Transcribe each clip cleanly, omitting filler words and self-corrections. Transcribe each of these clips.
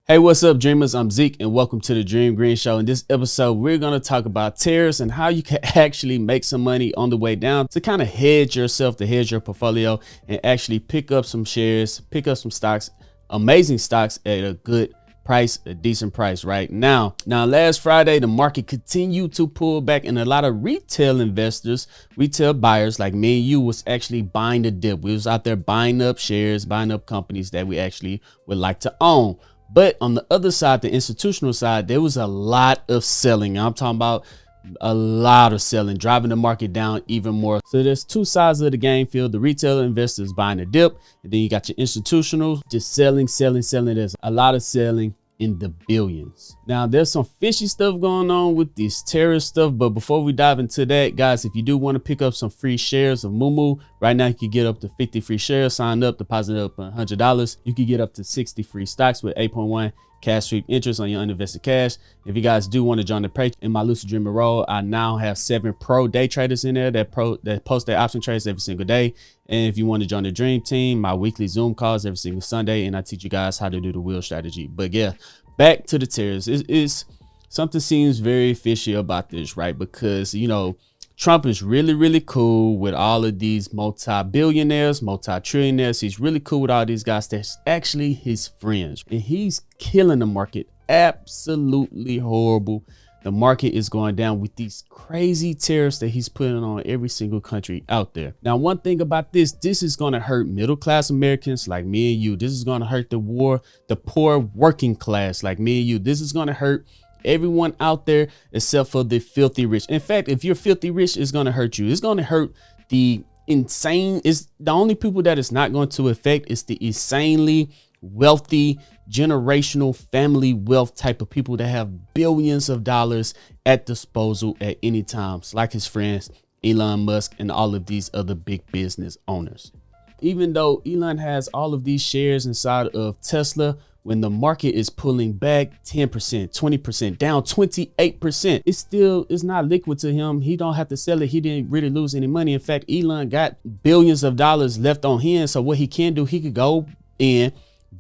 Hey, what's up, dreamers? I'm Zeke, and welcome to the Dream Green Show. In this episode, we're going to talk about tariffs and how you can actually make some money on the way down to kind of hedge yourself, to hedge your portfolio, and actually pick up some shares, pick up some stocks, amazing stocks at a good price, a decent price right now. Last Friday, the market continued to pull back, and a lot of retail investors, retail buyers like me and you was actually buying the dip. We was out there buying up shares, buying up companies that we actually would like to own. But on the other side, the institutional side, there was a lot of selling. I'm talking about a lot of selling, driving the market down even more. So there's two sides of the game field. The retail investors buying a dip, and then you got your institutional just selling. There's a lot of selling in the billions. Now, there's some fishy stuff going on with this tariff stuff, but before we dive into that, guys, if you do want to pick up some free shares of Moomoo, right now you can get up to 50 free shares. Sign up, deposit up $100. You can get up to 60 free stocks with 8.1 cash sweep interest on your uninvested cash. If you guys do want to join the page in my Lucid Dreamer role, I now have 7 pro day traders in there that post their option trades every single day. And if you want to join the dream team, my weekly Zoom calls every single Sunday, and I teach you guys how to do the wheel strategy. But yeah, back to the tariffs. It's something seems very fishy about this, right? Because, you know, Trump is really cool with all of these multi-billionaires, multi-trillionaires. He's really cool with all these guys that's actually his friends, and he's killing the market. Absolutely horrible. The market is going down with these crazy tariffs that he's putting on every single country out there. Now, one thing about this is going to hurt middle-class Americans like me and you. This is going to hurt the poor working class like me and you. This is going to hurt everyone out there except for the filthy rich. In fact, if you're filthy rich, it's going to hurt you. It's going to hurt the insane. It's the only people that it's not going to affect is the insanely wealthy, generational family wealth type of people that have billions of dollars at disposal at any time, like his friends Elon Musk and all of these other big business owners. Even though Elon has all of these shares inside of Tesla, when the market is pulling back 10%, 20%, down 28%, it's not liquid to him. He don't have to sell it. He didn't really lose any money. In fact, Elon got billions of dollars left on him. So what he can do, he could go in,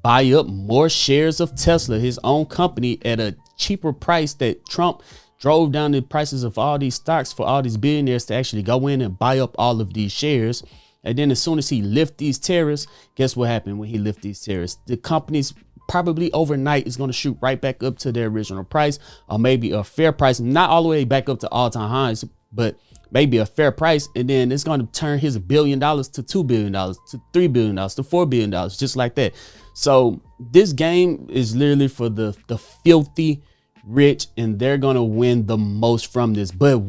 buy up more shares of Tesla, his own company, at a cheaper price that Trump drove down the prices of all these stocks for all these billionaires to actually go in and buy up all of these shares. And then as soon as he lift these tariffs, guess what happened when he lift these tariffs? The companies probably overnight is going to shoot right back up to their original price, or maybe a fair price, not all the way back up to all-time highs, but maybe a fair price. And then it's going to turn his $1 billion to $2 billion, to $3 billion, to $4 billion, just like that. So this game is literally for the filthy rich, and they're going to win the most from this. But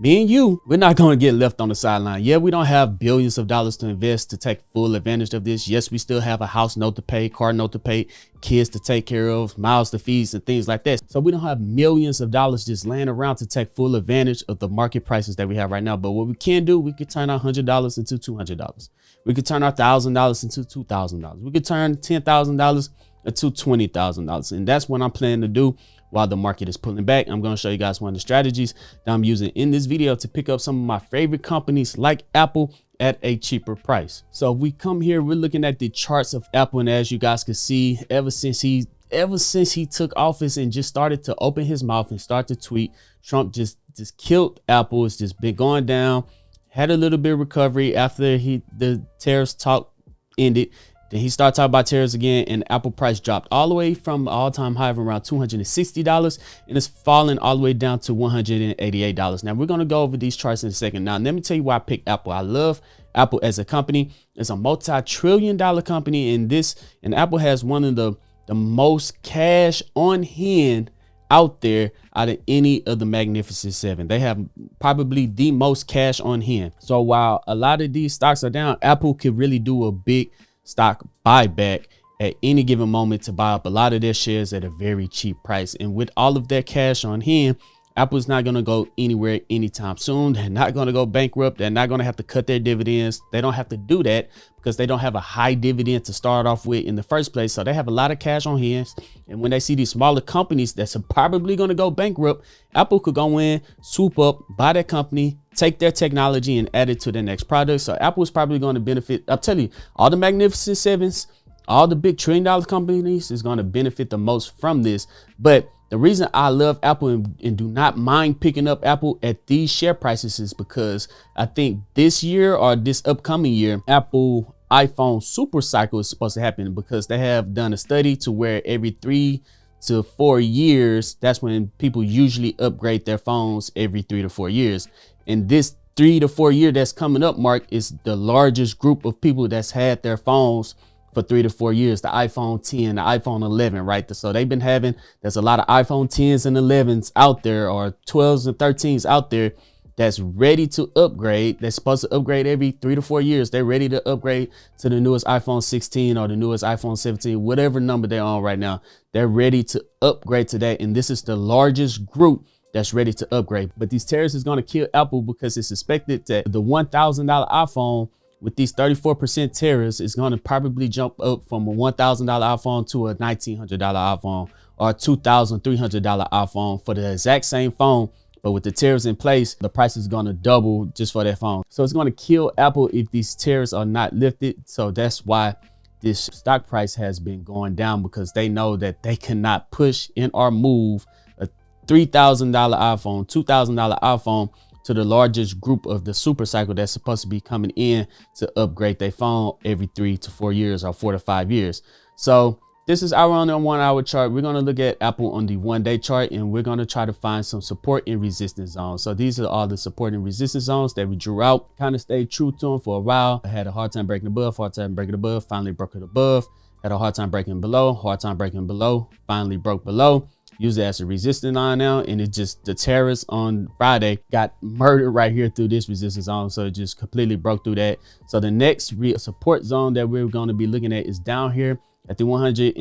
me and you, we're not going to get left on the sideline. Yeah, we don't have billions of dollars to invest to take full advantage of this. Yes, we still have a house note to pay, car note to pay, kids to take care of, miles to feed, and things like that. So we don't have millions of dollars just laying around to take full advantage of the market prices that we have right now. But what we can do, we could turn our $100 into $200. We could turn our $1,000 into $2,000. We could turn $10,000 into $20,000. And that's what I'm planning to do while the market is pulling back. I'm going to show you guys one of the strategies that I'm using in this video to pick up some of my favorite companies like Apple at a cheaper price. So if we come here, we're looking at the charts of Apple, and as you guys can see, ever since he took office and just started to open his mouth and start to tweet, Trump just killed Apple. It's just been going down. Had a little bit of recovery after the tariffs talk ended. Then he started talking about tariffs again, and Apple price dropped all the way from all-time high of around $260, and it's falling all the way down to $188. Now, we're going to go over these charts in a second. Now, let me tell you why I picked Apple. I love Apple as a company. It's a multi-trillion-dollar company, and Apple has one of the most cash on hand out there out of any of the Magnificent Seven. They have probably the most cash on hand. So while a lot of these stocks are down, Apple could really do a big stock buyback at any given moment to buy up a lot of their shares at a very cheap price. And with all of their cash on hand, Apple's not going to go anywhere anytime soon. They're not going to go bankrupt. They're not going to have to cut their dividends. They don't have to do that because they don't have a high dividend to start off with in the first place. So they have a lot of cash on hand. And when they see these smaller companies that's probably going to go bankrupt, Apple could go in, swoop up, buy that company, take their technology and add it to their next product. So Apple is probably going to benefit. I'll tell you, all the Magnificent Sevens All the big $1 trillion companies is going to benefit the most from this. But the reason I love Apple and do not mind picking up Apple at these share prices is because I think this year or this upcoming year, Apple iPhone super cycle is supposed to happen, because they have done a study to where every 3 to 4 years, that's when people usually upgrade their phones, every 3 to 4 years. And this 3 to 4 year that's coming up, Mark, is the largest group of people that's had their phones for 3 to 4 years. The iPhone 10, the iPhone 11, right? So they've been having, there's a lot of iPhone 10s and 11s out there, or 12s and 13s out there that's ready to upgrade. They're supposed to upgrade every 3 to 4 years. They're ready to upgrade to the newest iPhone 16 or the newest iPhone 17, whatever number they're on right now. They're ready to upgrade to that. And this is the largest group that's ready to upgrade. But these tariffs is going to kill Apple, because it's expected that the $1,000 iPhone with these 34% tariffs is going to probably jump up from a $1,000 iPhone to a $1,900 iPhone or a $2,300 iPhone for the exact same phone. But with the tariffs in place, the price is going to double just for that phone. So it's going to kill Apple if these tariffs are not lifted. So that's why this stock price has been going down, because they know that they cannot push in or move a $3,000 iPhone, $2,000 iPhone to the largest group of the super cycle that's supposed to be coming in to upgrade their phone every 3 to 4 years or 4 to 5 years. So this is our on the 1 hour chart. We're going to look at Apple on the 1 day chart, and we're going to try to find some support and resistance zones. So these are all the support and resistance zones that we drew out. Kind of stayed true to them for a while. I had a hard time breaking above, finally broke it above. Had a hard time breaking below, finally broke below. Use it as a resistance line now, and it just, the tariffs on Friday got murdered right here through this resistance zone, so it just completely broke through that. So the next support zone that we're going to be looking at is down here at the $160,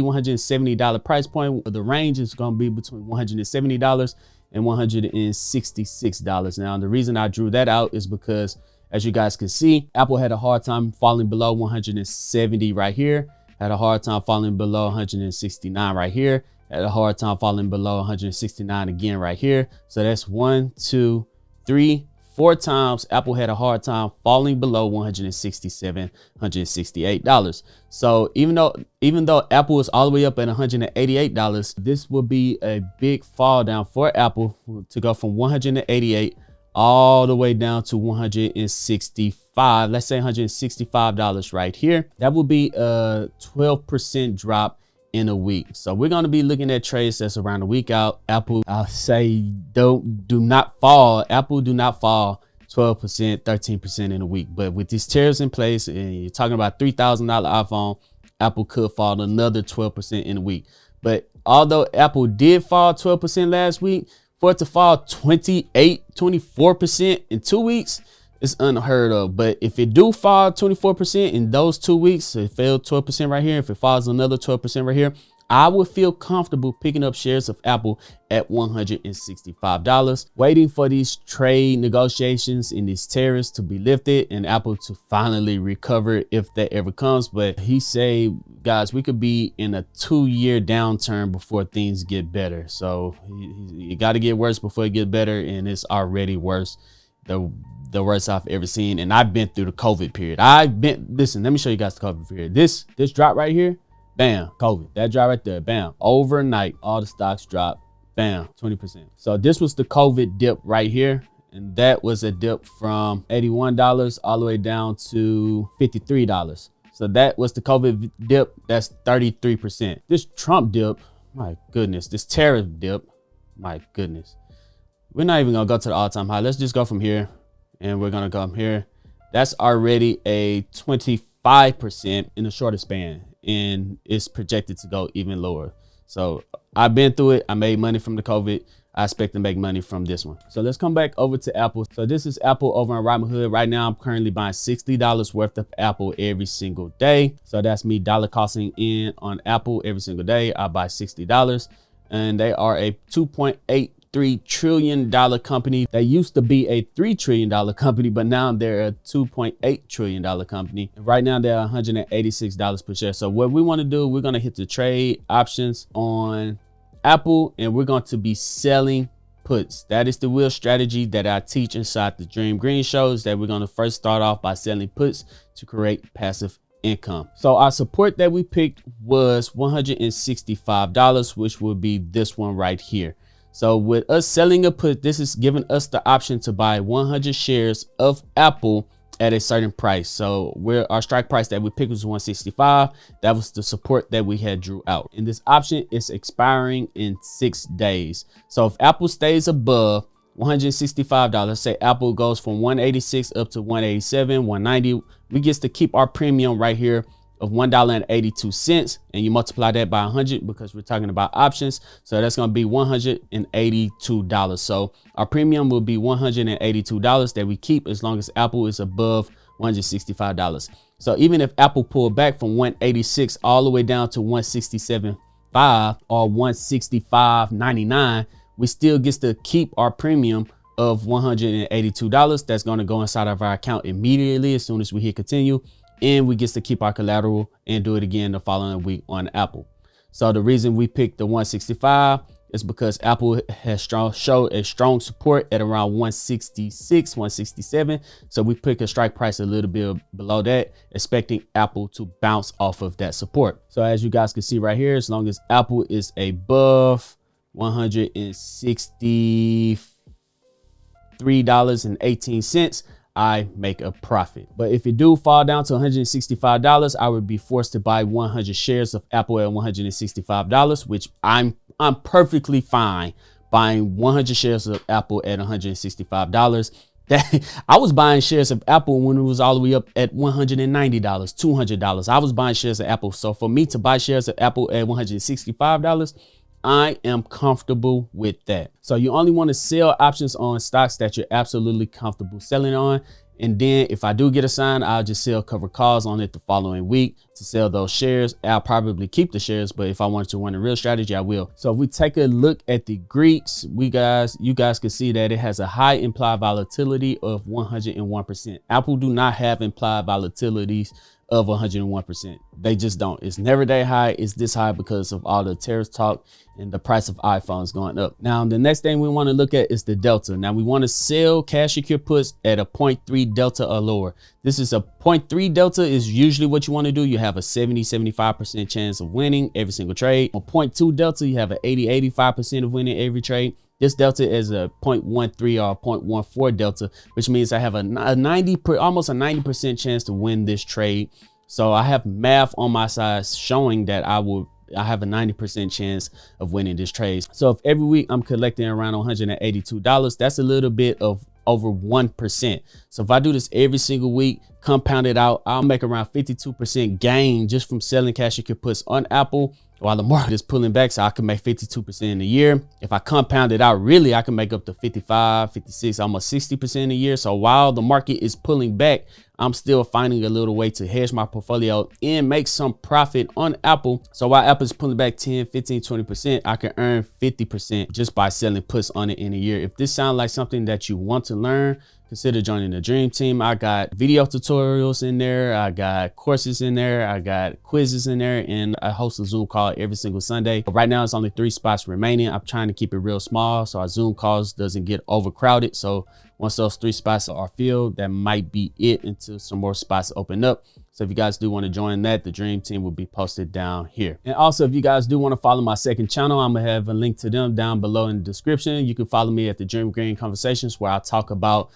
$170 price point. The range is going to be between $170 and $166. Now, the reason I drew that out is because, as you guys can see, Apple had a hard time falling below 170 right here, had a hard time falling below 169 right here, had a hard time falling below 169 again right here. So that's 1, 2, 3, 4 times Apple had a hard time falling below $167, $168. So even though Apple is all the way up at $188, this will be a big fall down for Apple to go from 188 all the way down to 165. Let's say $165 right here. That will be a 12% drop in a week. So we're going to be looking at trades that's around a week out. Apple, I'll say, do not fall. Apple do not fall 12%, 13% in a week. But with these tariffs in place, and you're talking about $3,000 iPhone, Apple could fall another 12% in a week. But although Apple did fall 12% last week, for it to fall 28, 24% in 2 weeks, it's unheard of. But if it do fall 24% in those 2 weeks, so it fell 12% right here, if it falls another 12% right here, I would feel comfortable picking up shares of Apple at $165, waiting for these trade negotiations and these tariffs to be lifted and Apple to finally recover if that ever comes. But he say, guys, we could be in a 2-year downturn before things get better. So you got to get worse before it gets better, and it's already worse. The worst I've ever seen. And I've been through the COVID period. Listen, let me show you guys the COVID period. This drop right here, bam, COVID. That drop right there, bam. Overnight, all the stocks dropped, bam, 20%. So this was the COVID dip right here. And that was a dip from $81 all the way down to $53. So that was the COVID dip. That's 33%. This Trump dip, my goodness. This tariff dip, my goodness. We're not even gonna go to the all-time high. Let's just go from here, and we're gonna come here. That's already a 25% in a shorter span, and it's projected to go even lower. So I've been through it. I made money from the COVID. I expect to make money from this one. So let's come back over to Apple. So this is Apple over on Robinhood. Right now, I'm currently buying $60 worth of Apple every single day. So that's me dollar costing in on Apple every single day. I buy $60, and they are a $2.83 trillion company. They used to be a $3 trillion company, but now they're a $2.8 trillion company. And right now they're $186 per share. So what we want to do, we're going to hit the trade options on Apple, and we're going to be selling puts. That is the real strategy that I teach inside the Dream Green shows, that we're going to first start off by selling puts to create passive income. So our support that we picked was $165, which would be this one right here. So with us selling a put, this is giving us the option to buy 100 shares of Apple at a certain price. So our strike price that we picked was 165. That was the support that we had drew out. And this option is expiring in 6 days. So if Apple stays above $165, say Apple goes from 186 up to 187, 190, we get to keep our premium right here of $1.82, and you multiply that by 100 because we're talking about options. So that's going to be $182. So our premium will be $182 that we keep as long as Apple is above $165. So even if Apple pulled back from 186 all the way down to 167.5 or 165.99, we still get to keep our premium of $182. That's going to go inside of our account immediately as soon as we hit continue. And we get to keep our collateral and do it again the following week on Apple. So the reason we picked the 165 is because Apple has showed a strong support at around 166, 167. So we pick a strike price a little bit below that, expecting Apple to bounce off of that support. So as you guys can see right here, as long as Apple is above $163.18, I make a profit. But if it do fall down to $165, I would be forced to buy 100 shares of Apple at $165, which I'm perfectly fine buying 100 shares of Apple at $165. That I was buying shares of Apple when it was all the way up at $190, $200. I was buying shares of Apple. So for me to buy shares of Apple at $165, I am comfortable with that. So you only want to sell options on stocks that you're absolutely comfortable selling on. And then if I do get a sign, I'll just sell covered calls on it the following week to sell those shares. I'll probably keep the shares, but if I wanted to run a real strategy, I will. So if we take a look at the Greeks, you guys can see that it has a high implied volatility of 101%. Apple do not have implied volatilities of 101%. They just don't. It's never that high. It's this high because of all the tariffs talk and the price of iPhones going up. Now, the next thing we want to look at is the delta. Now, we want to sell cash secure puts at a 0.3 delta or lower. This is a 0.3 delta is usually what you want to do. You have a 75% chance of winning every single trade. On 0.2 delta, you have an 85% of winning every trade. This delta is a 0.13 or 0.14 delta, which means I have almost a 90% chance to win this trade. So I have math on my side showing that I have a 90% chance of winning this trade. So if every week I'm collecting around $182, that's a little bit of over 1%. So if I do this every single week, compound it out, I'll make around 52% gain just from selling cash secure puts on Apple while the market is pulling back. So I can make 52% in a year. If I compound it out, really, I can make up to 55, 56, almost 60% a year. So while the market is pulling back, I'm still finding a little way to hedge my portfolio and make some profit on Apple. So while Apple is pulling back 10, 15, 20%, I can earn 50% just by selling puts on it in a year. If this sounds like something that you want to learn, consider joining the Dream Team. I got video tutorials in there. I got courses in there. I got quizzes in there, and I host a Zoom call every single Sunday. But right now, it's only 3 spots remaining. I'm trying to keep it real small so our Zoom calls doesn't get overcrowded. So once those 3 spots are filled, that might be it until some more spots open up. So if you guys do want to join that, the Dream Team will be posted down here. And also, if you guys do want to follow my second channel, I'm going to have a link to them down below in the description. You can follow me at the Dream Green Conversations, where I talk about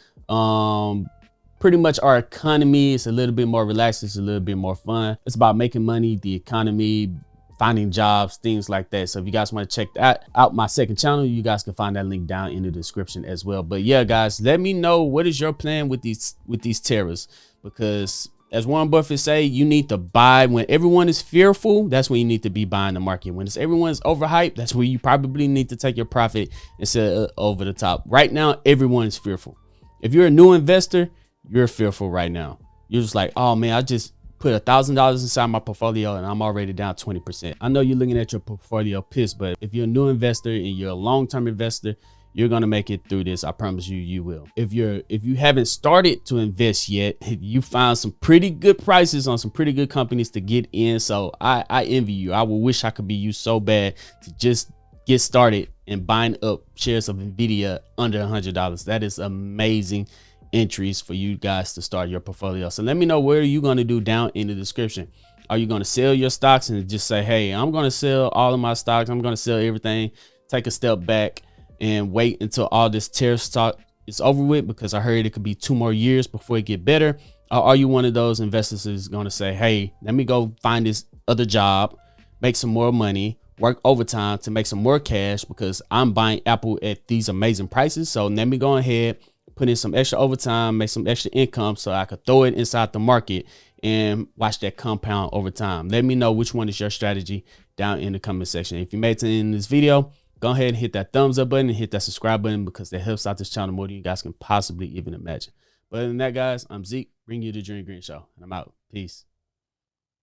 pretty much our economy. It's a little bit more relaxed. It's a little bit more fun. It's about making money, the economy, finding jobs, things like that. So if you guys want to check that out, my second channel, you guys can find that link down in the description as well. But yeah, guys, let me know, what is your plan with these tariffs? Because as Warren Buffett say, you need to buy when everyone is fearful. That's when you need to be buying the market. When everyone's overhyped, that's where you probably need to take your profit and sell it over the top. Right now, everyone is fearful. If you're a new investor, you're fearful right now. You're just like, oh man, I just put $1,000 inside my portfolio and I'm already down 20%. I know you're looking at your portfolio pissed, but if you're a new investor and you're a long-term investor, you're gonna make it through this. I promise you, you will. If you haven't started to invest yet, you found some pretty good prices on some pretty good companies to get in. So I envy you. I would wish I could be you so bad to just get started and buying up shares of Nvidia under $100. That is amazing. entries for you guys to start your portfolio. So let me know what are you going to do down in the description. Are you going to sell your stocks and just say, hey, I'm going to sell all of my stocks, I'm going to sell everything, take a step back and wait until all this tariff talk is over with, because I heard it could be 2 more years before it get better? Or are you one of those investors who's going to say, hey, let me go find this other job, make some more money, work overtime to make some more cash because I'm buying Apple at these amazing prices, so let me go ahead, put in some extra overtime, make some extra income so I could throw it inside the market and watch that compound over time? Let me know which one is your strategy down in the comment section. If you made it to the end of this video, go ahead and hit that thumbs up button and hit that subscribe button, because that helps out this channel more than you guys can possibly even imagine. But other than that, guys, I'm Zeke, bringing you the Dream Green Show, and I'm out. Peace.